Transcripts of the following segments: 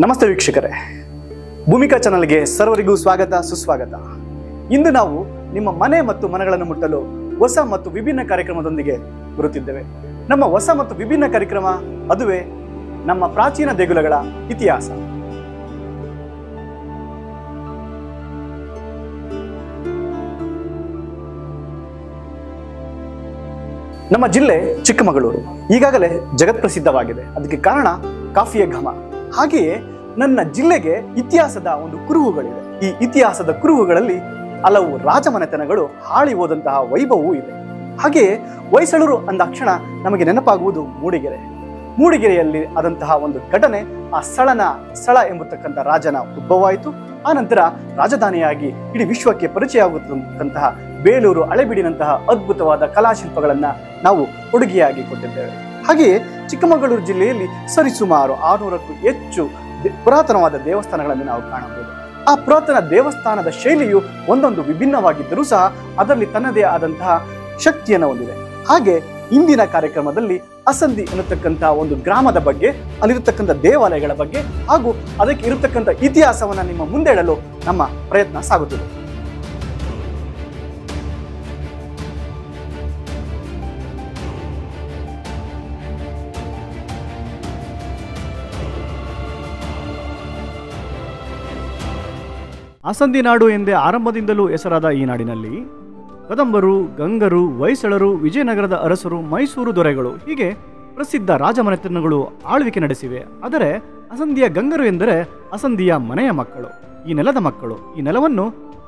ನಮಸ್ತೆ ವೀಕ್ಷಕರೇ, ಭೂಮಿಕಾ ಚಾನಲ್ಗೆ ಸರ್ವರಿಗೂ ಸ್ವಾಗತ ಸುಸ್ವಾಗತ. ಇಂದು ನಾವು ನಿಮ್ಮ ಮನೆ ಮತ್ತು ಮನಗಳನ್ನು ಮುಟ್ಟಲು ಹೊಸ ಮತ್ತು ವಿಭಿನ್ನ ಕಾರ್ಯಕ್ರಮದೊಂದಿಗೆ ಬರುತ್ತಿದ್ದೇವೆ. ನಮ್ಮ ಹೊಸ ಮತ್ತು ವಿಭಿನ್ನ ಕಾರ್ಯಕ್ರಮ ಅದುವೇ ನಮ್ಮ ಪ್ರಾಚೀನ ದೇಗುಲಗಳ ಇತಿಹಾಸ. ನಮ್ಮ ಜಿಲ್ಲೆ ಚಿಕ್ಕಮಗಳೂರು ಈಗಾಗಲೇ ಜಗತ್ಪ್ರಸಿದ್ಧವಾಗಿದೆ. ಅದಕ್ಕೆ ಕಾರಣ ಕಾಫಿಯ ಘಮ. ಹಾಗೆಯೇ ನನ್ನ ಜಿಲ್ಲೆಗೆ ಇತಿಹಾಸದ ಒಂದು ಕುರುಹುಗಳಿವೆ. ಈ ಇತಿಹಾಸದ ಕುರುಹುಗಳಲ್ಲಿ ಹಲವು ರಾಜಮನೆತನಗಳು ಆಳಿ ಹೋದಂತಹ ವೈಭವವೂ ಇದೆ. ಹಾಗೆಯೇ ಹೊಯ್ಸಳರು ಅಂದಾಕ್ಷಣ ನಮಗೆ ನೆನಪಾಗುವುದು ಮೂಡಿಗೆರೆ. ಮೂಡಿಗೆರೆಯಲ್ಲಿ ಆದಂತಹ ಒಂದು ಘಟನೆ, ಆ ಸ್ಥಳ ಎಂಬತಕ್ಕಂಥ ರಾಜನ ಉದ್ಭವವಾಯಿತು. ಆ ನಂತರ ರಾಜಧಾನಿಯಾಗಿ ಇಡೀ ವಿಶ್ವಕ್ಕೆ ಪರಿಚಯ ಆಗುತ್ತಂತಹ ಬೇಲೂರು ಹಳೆಬೀಡಿನಂತಹ ಅದ್ಭುತವಾದ ಕಲಾಶಿಲ್ಪಗಳನ್ನ ನಾವು ಕೊಡುಗೆಯಾಗಿ ಕೊಟ್ಟಿದ್ದೇವೆ. ಹಾಗೆಯೇ ಚಿಕ್ಕಮಗಳೂರು ಜಿಲ್ಲೆಯಲ್ಲಿ ಸರಿಸುಮಾರು 600ಕ್ಕೂ ಹೆಚ್ಚು ಪುರಾತನವಾದ ದೇವಸ್ಥಾನಗಳನ್ನು ನಾವು ಕಾಣಬಹುದು. ಆ ಪುರಾತನ ದೇವಸ್ಥಾನದ ಶೈಲಿಯು ಒಂದೊಂದು ವಿಭಿನ್ನವಾಗಿದ್ದರೂ ಸಹ ಅದರಲ್ಲಿ ತನ್ನದೇ ಆದಂತಹ ಶಕ್ತಿಯನ್ನು ಹೊಂದಿದೆ. ಹಾಗೆ ಇಂದಿನ ಕಾರ್ಯಕ್ರಮದಲ್ಲಿ ಅಸಂದಿ ಎನ್ನತಕ್ಕಂತಹ ಒಂದು ಗ್ರಾಮದ ಬಗ್ಗೆ, ಅಲ್ಲಿರತಕ್ಕಂಥ ದೇವಾಲಯಗಳ ಬಗ್ಗೆ ಹಾಗೂ ಅದಕ್ಕೆ ಇರತಕ್ಕಂಥ ಇತಿಹಾಸವನ್ನು ನಿಮ್ಮ ಮುಂದೆ ಇಡಲು ನಮ್ಮ ಪ್ರಯತ್ನ ಸಾಗುತ್ತದೆ. ಅಸಂದಿ ನಾಡು ಎಂದೇ ಆರಂಭದಿಂದಲೂ ಹೆಸರಾದ ಈ ನಾಡಿನಲ್ಲಿ ಕದಂಬರು, ಗಂಗರು, ಹೊಯ್ಸಳರು, ವಿಜಯನಗರದ ಅರಸರು, ಮೈಸೂರು ದೊರೆಗಳು ಹೀಗೆ ಪ್ರಸಿದ್ಧ ರಾಜಮನೆತನಗಳು ಆಳ್ವಿಕೆ ನಡೆಸಿವೆ. ಆದರೆ ಅಸಂದಿಯ ಗಂಗರು ಎಂದರೆ ಅಸಂದಿಯ ಮನೆಯ ಮಕ್ಕಳು, ಈ ನೆಲದ ಮಕ್ಕಳು. ಈ ನೆಲವನ್ನು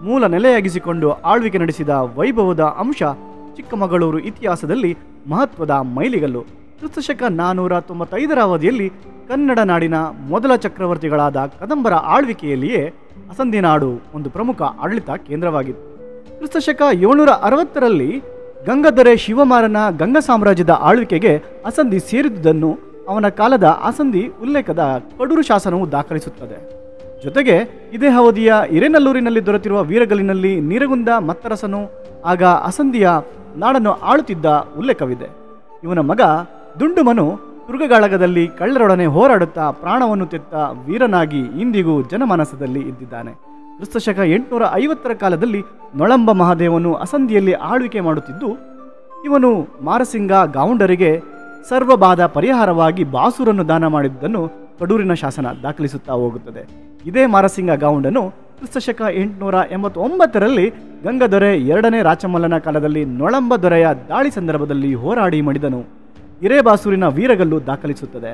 ಮೂಲ ನೆಲೆಯಾಗಿಸಿಕೊಂಡು ಆಳ್ವಿಕೆ ನಡೆಸಿದ ವೈಭವದ ಅಂಶ ಚಿಕ್ಕಮಗಳೂರು ಇತಿಹಾಸದಲ್ಲಿ ಮಹತ್ವದ ಮೈಲಿಗಲ್ಲು. ಕ್ರಿಸ್ತಶಕ 495ರ ಅವಧಿಯಲ್ಲಿ ಕನ್ನಡ ನಾಡಿನ ಮೊದಲ ಚಕ್ರವರ್ತಿಗಳಾದ ಕದಂಬರ ಆಳ್ವಿಕೆಯಲ್ಲಿಯೇ ಅಸಂದಿ ನಾಡು ಒಂದು ಪ್ರಮುಖ ಆಡಳಿತ ಕೇಂದ್ರವಾಗಿತ್ತು. ಕ್ರಿಸ್ತಶಕ 760ರಲ್ಲಿ ಗಂಗಾಧರೆ ಶಿವಮಾರನ ಗಂಗಾ ಸಾಮ್ರಾಜ್ಯದ ಆಳ್ವಿಕೆಗೆ ಅಸಂದಿ ಸೇರಿದುದನ್ನು ಅವನ ಕಾಲದ ಅಸಂದಿ ಉಲ್ಲೇಖದ ಕಡೂರು ಶಾಸನವು ದಾಖಲಿಸುತ್ತದೆ. ಜೊತೆಗೆ ಇದೇ ಅವಧಿಯ ಹಿರೇನಲ್ಲೂರಿನಲ್ಲಿ ದೊರೆತಿರುವ ವೀರಗಲ್ಲಿನಲ್ಲಿ ನೀರಗುಂದ ಮತ್ತರಸನು ಆಗ ಅಸಂದಿಯ ನಾಡನ್ನು ಆಳುತ್ತಿದ್ದ ಉಲ್ಲೇಖವಿದೆ. ಇವನ ಮಗ ದುಂಡುಮನು ತುರ್ಗಗಾಳಗದಲ್ಲಿ ಕಳ್ಳರೊಡನೆ ಹೋರಾಡುತ್ತಾ ಪ್ರಾಣವನ್ನು ತೆತ್ತ ವೀರನಾಗಿ ಇಂದಿಗೂ ಜನಮಾನಸದಲ್ಲಿ ಇದ್ದಿದ್ದಾನೆ. ಕ್ರಿಸ್ತಶಕ 850ರ ಕಾಲದಲ್ಲಿ ನೊಳಂಬ ಮಹಾದೇವನು ಅಸಂದಿಯಲ್ಲಿ ಆಳ್ವಿಕೆ ಮಾಡುತ್ತಿದ್ದು, ಇವನು ಮಾರಸಿಂಗ ಗಾವುಂಡರಿಗೆ ಸರ್ವಬಾಧ ಪರಿಹಾರವಾಗಿ ಬಾಸೂರನ್ನು ದಾನ ಮಾಡಿದ್ದನ್ನು ಕಡೂರಿನ ಶಾಸನ ದಾಖಲಿಸುತ್ತಾ ಹೋಗುತ್ತದೆ. ಇದೇ ಮಾರಸಿಂಗ ಗಾವುಂಡನು ಕ್ರಿಸ್ತಶಕ 889ರಲ್ಲಿ ಗಂಗಾದೊರೆ 2ನೇ ರಾಚಮಲ್ಲನ ಕಾಲದಲ್ಲಿ ನೊಳಂಬ ದೊರೆಯ ದಾಳಿ ಸಂದರ್ಭದಲ್ಲಿ ಹೋರಾಡಿ ಮಡಿದನು. ಹಿರೇಬಾಸೂರಿನ ವೀರಗಲ್ಲು ದಾಖಲಿಸುತ್ತದೆ.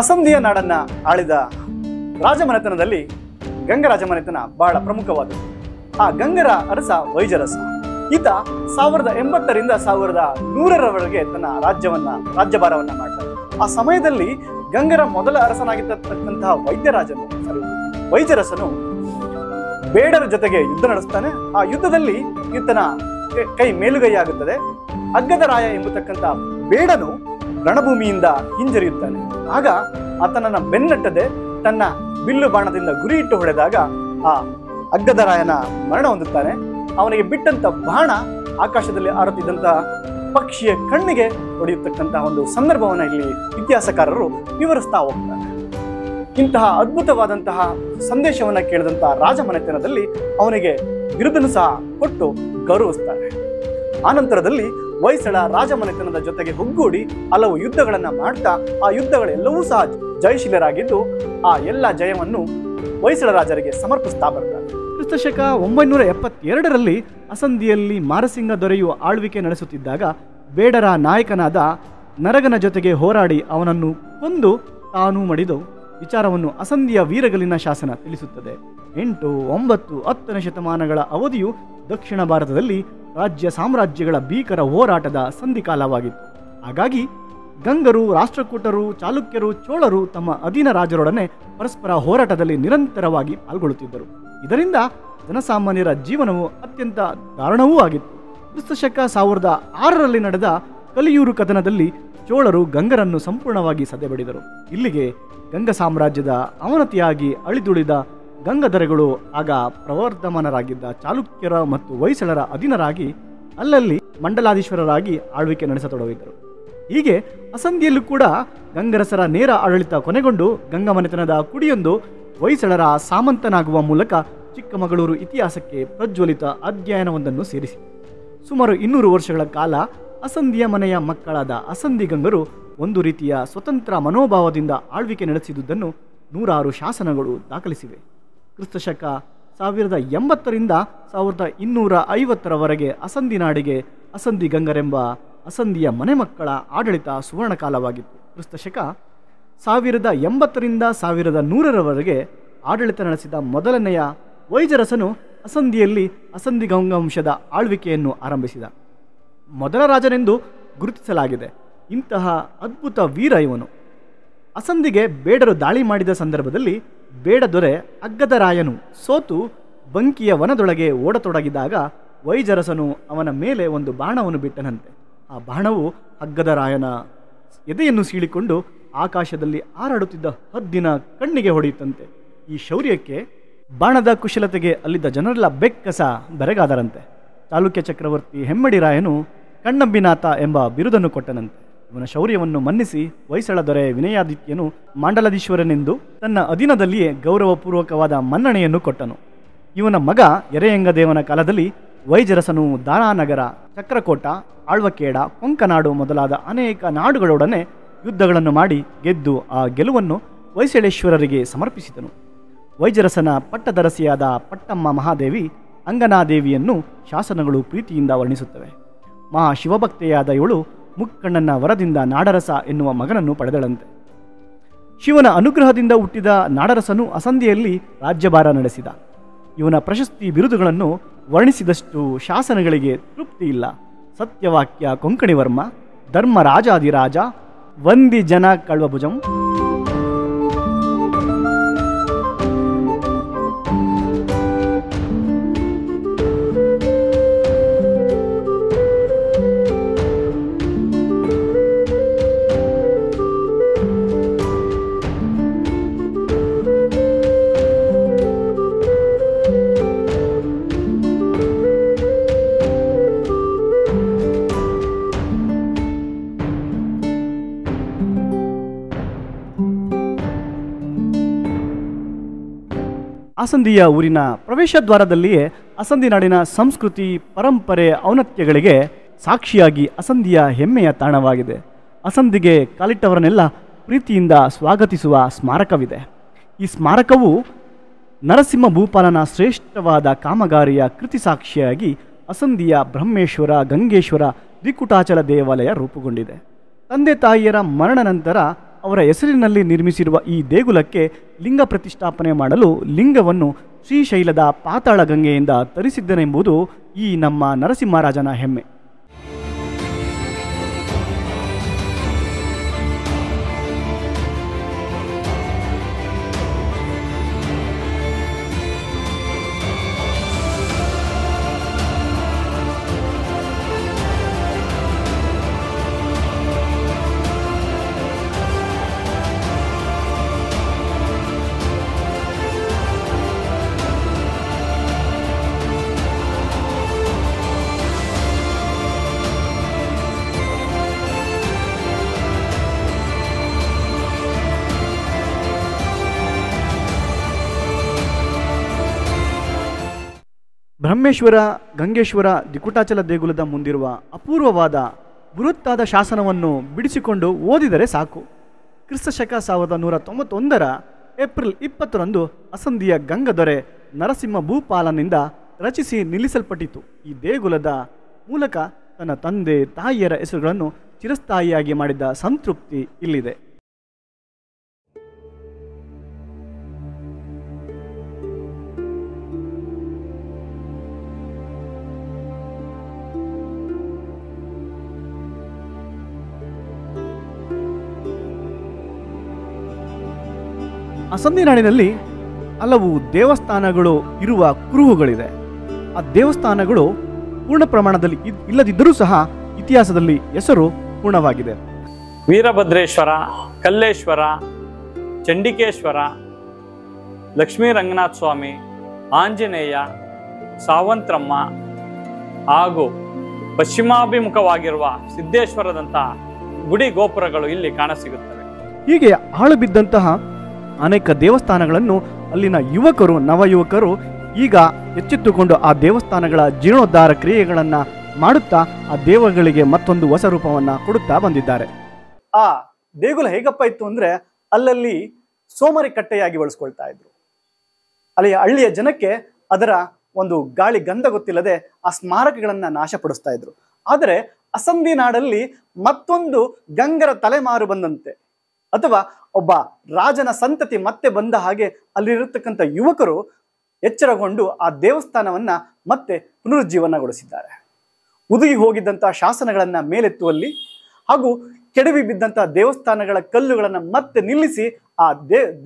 ಅಸಂಧಿಯ ನಾಡನ್ನ ಆಳಿದ ರಾಜಮನೆತನದಲ್ಲಿ ಗಂಗ ರಾಜಮನೆತನ ಬಹಳ ಪ್ರಮುಖವಾದದ್ದು. ಆ ಗಂಗರ ಅರಸ ವೈಜರಸ. ಈತ 1080ರಿಂದ 1100ರವರೆಗೆ ತನ್ನ ರಾಜ್ಯಭಾರವನ್ನ ಮಾಡ್ತಾರೆ. ಆ ಸಮಯದಲ್ಲಿ ಗಂಗರ ಮೊದಲ ಅರಸನಾಗಿರ್ತಕ್ಕಂತಹ ವೈಜರಸನು ಬೇಡರ ಜೊತೆಗೆ ಯುದ್ಧ ನಡೆಸ್ತಾನೆ. ಆ ಯುದ್ಧದಲ್ಲಿ ಈತನ ಕೈ ಮೇಲುಗೈಯಾಗುತ್ತದೆ. ಅಗ್ಗದರಾಯ ಎಂಬತಕ್ಕಂಥ ಬೇಡನು ರಣಭೂಮಿಯಿಂದ ಹಿಂಜರಿಯುತ್ತಾನೆ. ಆಗ ಆತನನ್ನ ಬೆನ್ನಟ್ಟದೆ ತನ್ನ ಬಿಲ್ಲು ಬಾಣದಿಂದ ಗುರಿ ಇಟ್ಟು ಹೊಡೆದಾಗ ಆ ಅಗ್ಗದರಾಯನ ಮರಣ ಹೊಂದುತ್ತಾನೆ. ಅವನಿಗೆ ಬಿಟ್ಟಂತ ಬಾಣ ಆಕಾಶದಲ್ಲಿ ಹಾರುತ್ತಿದ್ದಂತಹ ಪಕ್ಷಿಯ ಕಣ್ಣಿಗೆ ಹೊಡೆಯತಕ್ಕಂತಹ ಒಂದು ಸಂದರ್ಭವನ್ನ ಇಲ್ಲಿ ಇತಿಹಾಸಕಾರರು ವಿವರಿಸ್ತಾ ಹೋಗ್ತಾರೆ. ಇಂತಹ ಅದ್ಭುತವಾದಂತಹ ಸಂದೇಶವನ್ನ ಕೇಳಿದಂತಹ ರಾಜಮನೆತನದಲ್ಲಿ ಅವನಿಗೆ ಬಿರುದನ್ನು ಸಹ ಕೊಟ್ಟು ಗೌರವಿಸ್ತಾರೆ. ಆನಂತರದಲ್ಲಿ ಹೊಯ್ಸಳ ರಾಜಮನೆತನದ ಜೊತೆಗೆ ಒಗ್ಗೂಡಿ ಹಲವು ಯುದ್ಧಗಳನ್ನ ಮಾಡ್ತಾ ಆ ಯುದ್ಧಗಳೆಲ್ಲವೂ ಸಹ ಜಯಶೀಲರಾಗಿದ್ದು ಆ ಎಲ್ಲ ಜಯವನ್ನು ಹೊಯ್ಸಳ ರಾಜರಿಗೆ ಸಮರ್ಪಿಸ್ತಾ ಬರ್ತಾರೆ. ಕ್ರಿಸ್ತಶಕ 972ರಲ್ಲಿ ಅಸಂಧಿಯಲ್ಲಿ ಮಾರಸಿಂಗ ದೊರೆಯು ಆಳ್ವಿಕೆ ನಡೆಸುತ್ತಿದ್ದಾಗ ಬೇಡರ ನಾಯಕನಾದ ನರಗನ ಜೊತೆಗೆ ಹೋರಾಡಿ ಅವನನ್ನು ಕೊಂದು ತಾನು ಮಡಿದು ವಿಚಾರವನ್ನು ಅಸಂಧಿಯ ವೀರಗಲಿನ ಶಾಸನ ತಿಳಿಸುತ್ತದೆ. 8, 9, 10ನೇ ಶತಮಾನಗಳ ಅವಧಿಯು ದಕ್ಷಿಣ ಭಾರತದಲ್ಲಿ ರಾಜ್ಯ ಸಾಮ್ರಾಜ್ಯಗಳ ಭೀಕರ ಹೋರಾಟದ ಸಂಧಿಕಾಲವಾಗಿತ್ತು. ಹಾಗಾಗಿ ಗಂಗರು, ರಾಷ್ಟ್ರಕೂಟರು, ಚಾಲುಕ್ಯರು, ಚೋಳರು ತಮ್ಮ ಅಧೀನ ರಾಜರೊಡನೆ ಪರಸ್ಪರ ಹೋರಾಟದಲ್ಲಿ ನಿರಂತರವಾಗಿ ಪಾಲ್ಗೊಳ್ಳುತ್ತಿದ್ದರು. ಇದರಿಂದ ಜನಸಾಮಾನ್ಯರ ಜೀವನವು ಅತ್ಯಂತ ದಾರುಣವೂ ಆಗಿತ್ತು. ಕ್ರಿಸ್ತಶಕ 1006ರಲ್ಲಿ ನಡೆದ ಕಲಿಯೂರು ಕದನದಲ್ಲಿ ಚೋಳರು ಗಂಗರನ್ನು ಸಂಪೂರ್ಣವಾಗಿ ಸದೆಬಡಿದರು. ಇಲ್ಲಿಗೆ ಗಂಗ ಸಾಮ್ರಾಜ್ಯದ ಅವನತಿಯಾಗಿ ಅಳಿದುಳಿದ ಗಂಗಧರೆಗಳು ಆಗ ಪ್ರವರ್ಧಮಾನರಾಗಿದ್ದ ಚಾಲುಕ್ಯರ ಮತ್ತು ಹೊಯ್ಸಳರ ಅಧೀನರಾಗಿ ಅಲ್ಲಲ್ಲಿ ಮಂಡಲಾಧೀಶ್ವರರಾಗಿ ಆಳ್ವಿಕೆ ನಡೆಸತೊಡಗಿದರು. ಹೀಗೆ ಅಸಂಧಿಯಲ್ಲೂ ಕೂಡ ಗಂಗರಸರ ನೇರ ಆಡಳಿತ ಕೊನೆಗೊಂಡು ಗಂಗಮನೆತನದ ಕುಡಿಯೊಂದು ಹೊಯ್ಸಳರ ಸಾಮಂತನಾಗುವ ಮೂಲಕ ಚಿಕ್ಕಮಗಳೂರು ಇತಿಹಾಸಕ್ಕೆ ಪ್ರಜ್ವಲಿತ ಅಧ್ಯಯನವೊಂದನ್ನು ಸೇರಿಸಿ ಸುಮಾರು 200 ವರ್ಷಗಳ ಕಾಲ ಅಸಂಧಿಯ ಮನೆಯ ಮಕ್ಕಳಾದ ಅಸಂಧಿ ಗಂಗರು ಒಂದು ರೀತಿಯ ಸ್ವತಂತ್ರ ಮನೋಭಾವದಿಂದ ಆಳ್ವಿಕೆ ನಡೆಸಿದುದನ್ನು 106 ಶಾಸನಗಳು ದಾಖಲಿಸಿವೆ. ಕ್ರಿಸ್ತಶಕ 1080ರಿಂದ 1250ರವರೆಗೆ ಅಸಂಧಿ ನಾಡಿಗೆ ಅಸಂಧಿ ಗಂಗರೆಂಬ ಅಸಂಧಿಯ ಮನೆ ಮಕ್ಕಳ ಆಡಳಿತ ಸುವರ್ಣಕಾಲವಾಗಿತ್ತು. ಕ್ರಿಸ್ತಶಕ 1080ರಿಂದ 1100ರವರೆಗೆ ಆಡಳಿತ ನಡೆಸಿದ ಮೊದಲನೆಯ ವೈಜರಸನು ಅಸಂಧಿಯಲ್ಲಿ ಅಸಂಧಿ ಗಂಗವಂಶದ ಆಳ್ವಿಕೆಯನ್ನು ಆರಂಭಿಸಿದ ಮೊದಲ ರಾಜನೆಂದು ಗುರುತಿಸಲಾಗಿದೆ. ಇಂತಹ ಅದ್ಭುತ ವೀರ ಇವನು. ಅಸಂಧಿಗೆ ಬೇಡರು ದಾಳಿ ಮಾಡಿದ ಸಂದರ್ಭದಲ್ಲಿ ಬೇಡ ದೊರೆ ಅಗ್ಗದರಾಯನು ಸೋತು ಬಂಕಿಯ ವನದೊಳಗೆ ಓಡತೊಡಗಿದಾಗ ವೈಜರಸನು ಅವನ ಮೇಲೆ ಒಂದು ಬಾಣವನ್ನು ಬಿಟ್ಟನಂತೆ. ಆ ಬಾಣವು ಅಗ್ಗದರಾಯನ ಎದೆಯನ್ನು ಸೀಳಿಕೊಂಡು ಆಕಾಶದಲ್ಲಿ ಹಾರಾಡುತ್ತಿದ್ದ ಹದ್ದಿನ ಕಣ್ಣಿಗೆ ಹೊಡೆಯುತ್ತಂತೆ. ಈ ಶೌರ್ಯಕ್ಕೆ, ಬಾಣದ ಕುಶಲತೆಗೆ ಅಲ್ಲಿದ್ದ ಜನರೆಲ್ಲ ಬೆಕ್ಕಸ ಬೆರಗಾದರಂತೆ. ಚಾಲುಕ್ಯ ಚಕ್ರವರ್ತಿ ಹೆಮ್ಮಡಿ ರಾಯನು ಕಣ್ಣಂಬಿನಾಥ ಎಂಬ ಬಿರುದನ್ನು ಕೊಟ್ಟನಂತೆ. ಇವನ ಶೌರ್ಯವನ್ನು ಮನ್ನಿಸಿ ಹೊಯ್ಸಳ ದೊರೆ ವಿನಯಾದಿತ್ಯನು ಮಂಡಲಾಧೀಶ್ವರನೆಂದು ತನ್ನ ಅಧೀನದಲ್ಲಿಯೇ ಗೌರವಪೂರ್ವಕವಾದ ಮನ್ನಣೆಯನ್ನು ಕೊಟ್ಟನು. ಇವನ ಮಗ ಎರೆಯಂಗದೇವನ ಕಾಲದಲ್ಲಿ ವೈಜರಸನು ದಾರಾನಗರ, ಚಕ್ರಕೋಟ, ಆಳ್ವಕೇಡ, ಕೊಂಕನಾಡು ಮೊದಲಾದ ಅನೇಕ ನಾಡುಗಳೊಡನೆ ಯುದ್ಧಗಳನ್ನು ಮಾಡಿ ಗೆದ್ದು ಆ ಗೆಲುವನ್ನು ಹೊಯ್ಸಳೇಶ್ವರರಿಗೆ ಸಮರ್ಪಿಸಿದನು. ವೈಜರಸನ ಪಟ್ಟದರಸಿಯಾದ ಪಟ್ಟಮ್ಮ ಮಹಾದೇವಿ ಅಂಗನಾದೇವಿಯನ್ನು ಶಾಸನಗಳು ಪ್ರೀತಿಯಿಂದ ವರ್ಣಿಸುತ್ತವೆ. ಮಹಾಶಿವಭಕ್ತೆಯಾದ ಇವಳು ಮುಕ್ಕಣ್ಣನ ವರದಿಂದ ನಾಡರಸ ಎನ್ನುವ ಮಗನನ್ನು ಪಡೆದಳಂತೆ. ಶಿವನ ಅನುಗ್ರಹದಿಂದ ಹುಟ್ಟಿದ ನಾಡರಸನು ಅಸಂಧಿಯಲ್ಲಿ ರಾಜ್ಯಭಾರ ನಡೆಸಿದ. ಇವನ ಪ್ರಶಸ್ತಿ ಬಿರುದುಗಳನ್ನು ವರ್ಣಿಸಿದಷ್ಟು ಶಾಸನಗಳಿಗೆ ತೃಪ್ತಿ ಇಲ್ಲ. ಸತ್ಯವಾಕ್ಯ ಕೊಂಕಣಿವರ್ಮ, ಧರ್ಮರಾಜಾಧಿರಾಜ, ವಂದಿ ಜನ ಕಳ್ವಭುಜಂ, ಅಸಂಧಿಯ ಊರಿನ ಪ್ರವೇಶ ದ್ವಾರದಲ್ಲಿಯೇ ಅಸಂಧಿ ನಾಡಿನ ಸಂಸ್ಕೃತಿ, ಪರಂಪರೆ, ಔನ್ನತ್ಯಗಳಿಗೆ ಸಾಕ್ಷಿಯಾಗಿ ಅಸಂಧಿಯ ಹೆಮ್ಮೆಯ ತಾಣವಾಗಿದೆ. ಅಸಂಧಿಗೆ ಕಾಲಿಟ್ಟವರನ್ನೆಲ್ಲ ಪ್ರೀತಿಯಿಂದ ಸ್ವಾಗತಿಸುವ ಸ್ಮಾರಕವಿದೆ. ಈ ಸ್ಮಾರಕವು ನರಸಿಂಹ ಭೂಪಾಲನ ಶ್ರೇಷ್ಠವಾದ ಕಾಮಗಾರಿಯ ಕೃತಿ ಸಾಕ್ಷಿಯಾಗಿ ಅಸಂಧಿಯ ಬ್ರಹ್ಮೇಶ್ವರ, ಗಂಗೇಶ್ವರ, ತ್ರಿಕುಟಾಚಲ ದೇವಾಲಯ ರೂಪುಗೊಂಡಿದೆ. ತಂದೆ ತಾಯಿಯರ ಮರಣ ನಂತರ ಅವರ ಹೆಸರಿನಲ್ಲಿ ನಿರ್ಮಿಸಿರುವ ಈ ದೇಗುಲಕ್ಕೆ ಲಿಂಗ ಪ್ರತಿಷ್ಠಾಪನೆ ಮಾಡಲು ಲಿಂಗವನ್ನು ಶ್ರೀಶೈಲದ ಪಾತಾಳ ಗಂಗೆಯಿಂದ ತರಿಸಿದ್ದನೆಂಬುದು ಈ ನಮ್ಮ ನರಸಿಂಹರಾಜನ ಹೆಮ್ಮೆ. ಬ್ರಹ್ಮೇಶ್ವರ ಗಂಗೇಶ್ವರ ದಿಕುಟಾಚಲ ದೇಗುಲದ ಮುಂದಿರುವ ಅಪೂರ್ವವಾದ ಬೃಹತ್ತಾದ ಶಾಸನವನ್ನು ಬಿಡಿಸಿಕೊಂಡು ಓದಿದರೆ ಸಾಕು. ಕ್ರಿಸ್ತಶಕ 1191 ಏಪ್ರಿಲ್ 20ರಂದು ಅಸಂಧಿಯ ಗಂಗದೊರೆ ನರಸಿಂಹ ಭೂಪಾಲನಿಂದ ರಚಿಸಿ ನಿಲ್ಲಿಸಲ್ಪಟ್ಟಿತು. ಈ ದೇಗುಲದ ಮೂಲಕ ತನ್ನ ತಂದೆ ತಾಯಿಯರ ಹೆಸರುಗಳನ್ನು ಚಿರಸ್ಥಾಯಿಯಾಗಿ ಮಾಡಿದ ಸಂತೃಪ್ತಿ ಇಲ್ಲಿದೆ. ಅಸಂಧಿನಾಡಿನಲ್ಲಿ ಹಲವು ದೇವಸ್ಥಾನಗಳು ಇರುವ ಕುರುಹುಗಳಿದೆ. ಆ ದೇವಸ್ಥಾನಗಳು ಪೂರ್ಣ ಪ್ರಮಾಣದಲ್ಲಿ ಇಲ್ಲದಿದ್ದರೂ ಸಹ ಇತಿಹಾಸದಲ್ಲಿ ಹೆಸರು ಪೂರ್ಣವಾಗಿದೆ. ವೀರಭದ್ರೇಶ್ವರ, ಕಲ್ಲೇಶ್ವರ, ಚಂಡಿಕೇಶ್ವರ, ಲಕ್ಷ್ಮೀ ರಂಗನಾಥ ಸ್ವಾಮಿ, ಆಂಜನೇಯ, ಸಾವಂತ್ರಮ್ಮ ಹಾಗೂ ಪಶ್ಚಿಮಾಭಿಮುಖವಾಗಿರುವ ಸಿದ್ದೇಶ್ವರದಂಥ ಗುಡಿ ಗೋಪುರಗಳು ಇಲ್ಲಿ ಕಾಣಸಿಗುತ್ತವೆ. ಹೀಗೆ ಹಾಳು ಬಿದ್ದಂತಹ ಅನೇಕ ದೇವಸ್ಥಾನಗಳನ್ನು ಅಲ್ಲಿನ ಯುವಕರು, ನವಯುವಕರು ಈಗ ಎಚ್ಚೆತ್ತುಕೊಂಡು ಆ ದೇವಸ್ಥಾನಗಳ ಜೀರ್ಣೋದ್ಧಾರ ಕ್ರಿಯೆಗಳನ್ನು ಮಾಡುತ್ತಾ ಆ ದೇವಗಳಿಗೆ ಮತ್ತೊಂದು ಹೊಸ ರೂಪವನ್ನು ಕೊಡುತ್ತಾ ಬಂದಿದ್ದಾರೆ. ಆ ದೇಗುಲ ಹೇಗಪ್ಪ ಇತ್ತು ಅಂದ್ರೆ ಅಲ್ಲಲ್ಲಿ ಸೋಮಾರಿ ಕಟ್ಟೆಯಾಗಿ ಬಳಸ್ಕೊಳ್ತಾ ಇದ್ರು. ಅಲ್ಲಿಯ ಹಳ್ಳಿಯ ಜನಕ್ಕೆ ಅದರ ಒಂದು ಗಾಳಿ ಗಂಧ ಗೊತ್ತಿಲ್ಲದೆ ಆ ಸ್ಮಾರಕಗಳನ್ನ ನಾಶಪಡಿಸ್ತಾ ಇದ್ರು. ಆದರೆ ಅಸಂಧಿ ನಾಡಲ್ಲಿ ಮತ್ತೊಂದು ಗಂಗರ ತಲೆಮಾರು ಬಂದಂತೆ ಅಥವಾ ಒಬ್ಬ ರಾಜನ ಸಂತತಿ ಮತ್ತೆ ಬಂದ ಹಾಗೆ ಅಲ್ಲಿರತಕ್ಕಂಥ ಯುವಕರು ಎಚ್ಚರಗೊಂಡು ಆ ದೇವಸ್ಥಾನವನ್ನ ಮತ್ತೆ ಪುನರುಜ್ಜೀವನಗೊಳಿಸಿದ್ದಾರೆ. ಉದುಗಿ ಹೋಗಿದ್ದಂತಹ ಶಾಸನಗಳನ್ನ ಮೇಲೆತ್ತುವಲ್ಲಿ ಹಾಗೂ ಕೆಡವಿ ಬಿದ್ದಂತಹ ದೇವಸ್ಥಾನಗಳ ಕಲ್ಲುಗಳನ್ನು ಮತ್ತೆ ನಿಲ್ಲಿಸಿ ಆ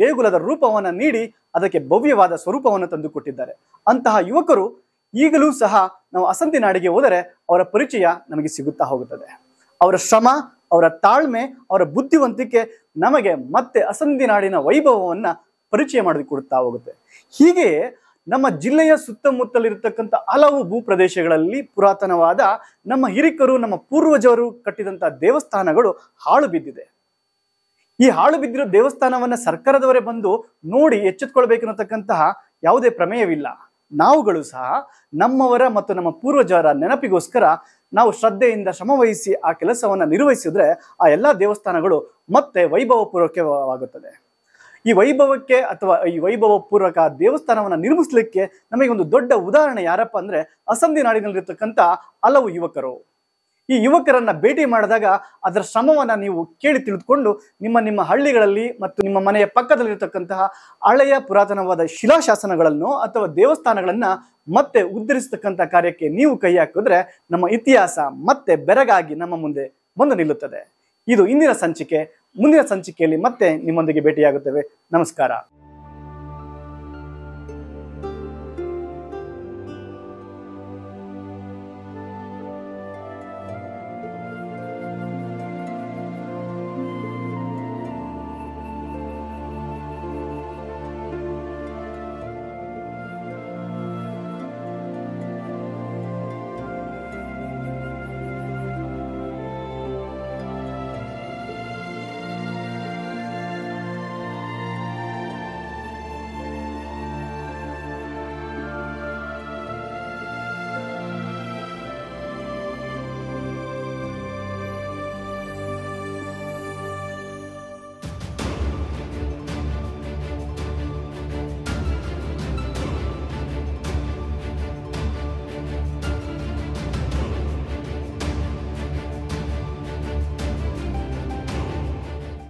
ದೇಗುಲದ ರೂಪವನ್ನು ನೀಡಿ ಅದಕ್ಕೆ ಭವ್ಯವಾದ ಸ್ವರೂಪವನ್ನು ತಂದುಕೊಟ್ಟಿದ್ದಾರೆ. ಅಂತಹ ಯುವಕರು ಈಗಲೂ ಸಹ ನಾವು ಅಸಂಧಿ ನಾಡಿಗೆ ಹೋದರೆ ಅವರ ಪರಿಚಯ ನಮಗೆ ಸಿಗುತ್ತಾ ಹೋಗುತ್ತದೆ. ಅವರ ಶ್ರಮ, ಅವರ ತಾಳ್ಮೆ, ಅವರ ಬುದ್ಧಿವಂತಿಕೆ ನಮಗೆ ಮತ್ತೆ ಅಸಂಧಿ ನಾಡಿನ ವೈಭವವನ್ನ ಪರಿಚಯ ಮಾಡಿಕೊಡುತ್ತಾ ಹೋಗುತ್ತೆ. ಹೀಗೆ ನಮ್ಮ ಜಿಲ್ಲೆಯ ಸುತ್ತಮುತ್ತಲಿರತಕ್ಕಂಥ ಹಲವು ಭೂಪ್ರದೇಶಗಳಲ್ಲಿ ಪುರಾತನವಾದ ನಮ್ಮ ಹಿರಿಕರು, ನಮ್ಮ ಪೂರ್ವಜರು ಕಟ್ಟಿದಂತಹ ದೇವಸ್ಥಾನಗಳು ಹಾಳು ಬಿದ್ದಿದೆ. ಈ ಹಾಳು ಬಿದ್ದಿರೋ ದೇವಸ್ಥಾನವನ್ನ ಸರ್ಕಾರದವರೇ ಬಂದು ನೋಡಿ ಎಚ್ಚೆತ್ಕೊಳ್ಬೇಕನ್ನತಕ್ಕಂತಹ ಯಾವುದೇ ಪ್ರಮೇಯವಿಲ್ಲ. ನಾವುಗಳು ಸಹ ನಮ್ಮವರ ಮತ್ತು ನಮ್ಮ ಪೂರ್ವಜರ ನೆನಪಿಗೋಸ್ಕರ ನಾವು ಶ್ರದ್ಧೆಯಿಂದ ಶ್ರಮವಹಿಸಿ ಆ ಕೆಲಸವನ್ನು ನಿರ್ವಹಿಸಿದ್ರೆ ಆ ಎಲ್ಲ ದೇವಸ್ಥಾನಗಳು ಮತ್ತೆ ವೈಭವಪೂರ್ವಕವಾಗುತ್ತದೆ. ಈ ವೈಭವಕ್ಕೆ ಅಥವಾ ಈ ವೈಭವ ಪೂರ್ವಕ ದೇವಸ್ಥಾನವನ್ನು ನಿರ್ಮಿಸಲಿಕ್ಕೆ ನಮಗೆ ಒಂದು ದೊಡ್ಡ ಉದಾಹರಣೆ ಯಾರಪ್ಪ ಅಂದ್ರೆ ಅಸಂಧಿ ನಾಡಿನಲ್ಲಿರ್ತಕ್ಕಂಥ ಹಲವು ಯುವಕರು. ಈ ಯುವಕರನ್ನ ಭೇಟಿ ಮಾಡಿದಾಗ ಅದರ ಶ್ರಮವನ್ನ ನೀವು ಕೇಳಿ ತಿಳಿದುಕೊಂಡು ನಿಮ್ಮ ಹಳ್ಳಿಗಳಲ್ಲಿ ಮತ್ತು ನಿಮ್ಮ ಮನೆಯ ಪಕ್ಕದಲ್ಲಿರತಕ್ಕಂತಹ ಹಳೆಯ ಪುರಾತನವಾದ ಶಿಲಾಶಾಸನಗಳನ್ನು ಅಥವಾ ದೇವಸ್ಥಾನಗಳನ್ನ ಮತ್ತೆ ಉದ್ಧರಿಸತಕ್ಕಂಥ ಕಾರ್ಯಕ್ಕೆ ನೀವು ಕೈ ಹಾಕಿದ್ರೆ ನಮ್ಮ ಇತಿಹಾಸ ಮತ್ತೆ ಬೆರಗಾಗಿ ನಮ್ಮ ಮುಂದೆ ಬಂದು ನಿಲ್ಲುತ್ತದೆ. ಇದು ಇಂದಿನ ಸಂಚಿಕೆ. ಮುಂದಿನ ಸಂಚಿಕೆಯಲ್ಲಿ ಮತ್ತೆ ನಿಮ್ಮೊಂದಿಗೆ ಭೇಟಿಯಾಗುತ್ತೇವೆ. ನಮಸ್ಕಾರ.